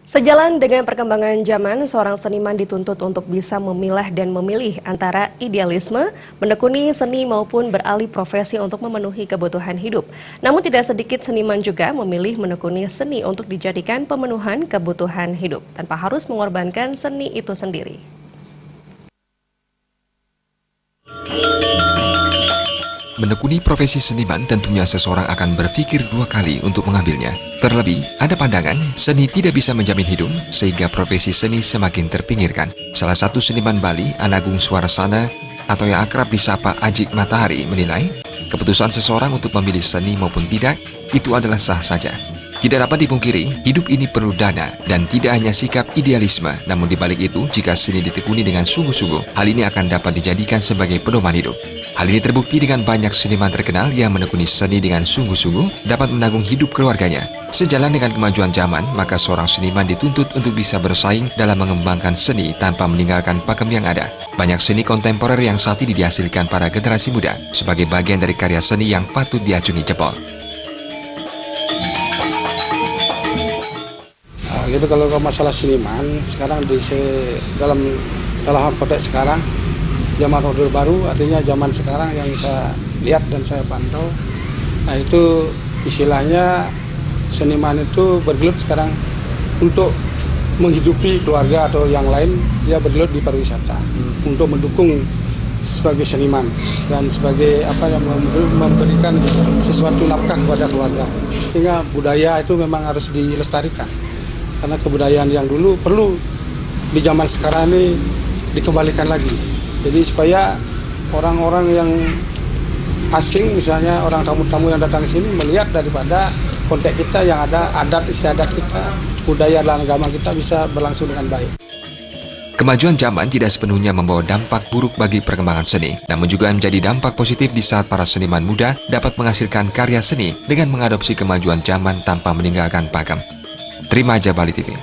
Sejalan dengan perkembangan zaman, seorang seniman dituntut untuk bisa memilah dan memilih antara idealisme, menekuni seni maupun beralih profesi untuk memenuhi kebutuhan hidup. Namun tidak sedikit seniman juga memilih menekuni seni untuk dijadikan pemenuhan kebutuhan hidup, tanpa harus mengorbankan seni itu sendiri. Menekuni profesi seniman tentunya seseorang akan berpikir dua kali untuk mengambilnya. Terlebih, ada pandangan seni tidak bisa menjamin hidup sehingga profesi seni semakin terpinggirkan. Salah satu seniman Bali, Anagung Swarasana atau yang akrab disapa Ajik Matahari menilai, keputusan seseorang untuk memilih seni maupun tidak itu adalah sah saja. Tidak dapat dipungkiri, hidup ini perlu dana dan tidak hanya sikap idealisme. Namun dibalik itu, jika seni ditekuni dengan sungguh-sungguh, hal ini akan dapat dijadikan sebagai pedoman hidup. Hal ini terbukti dengan banyak seniman terkenal yang menekuni seni dengan sungguh-sungguh dapat menanggung hidup keluarganya. Sejalan dengan kemajuan zaman, maka seorang seniman dituntut untuk bisa bersaing dalam mengembangkan seni tanpa meninggalkan pakem yang ada. Banyak seni kontemporer yang saat ini dihasilkan para generasi muda sebagai bagian dari karya seni yang patut diacungi jempol. Gitu kalau masalah seniman sekarang dalam konteks sekarang zaman order baru, artinya zaman sekarang yang saya lihat dan saya pantau, nah itu istilahnya seniman itu bergelut sekarang untuk menghidupi keluarga atau yang lain, dia bergelut di pariwisata untuk mendukung sebagai seniman dan sebagai memberikan sesuatu nafkah kepada keluarga. Sehingga budaya itu memang harus dilestarikan. Karena kebudayaan yang dulu perlu di zaman sekarang ini dikembalikan lagi. Jadi supaya orang-orang yang asing, misalnya orang tamu-tamu yang datang ke sini melihat daripada konteks kita yang ada adat istiadat kita, budaya dan agama kita bisa berlangsung dengan baik. Kemajuan zaman tidak sepenuhnya membawa dampak buruk bagi perkembangan seni, namun juga menjadi dampak positif di saat para seniman muda dapat menghasilkan karya seni dengan mengadopsi kemajuan zaman tanpa meninggalkan pakem. Terima aja Bali TV.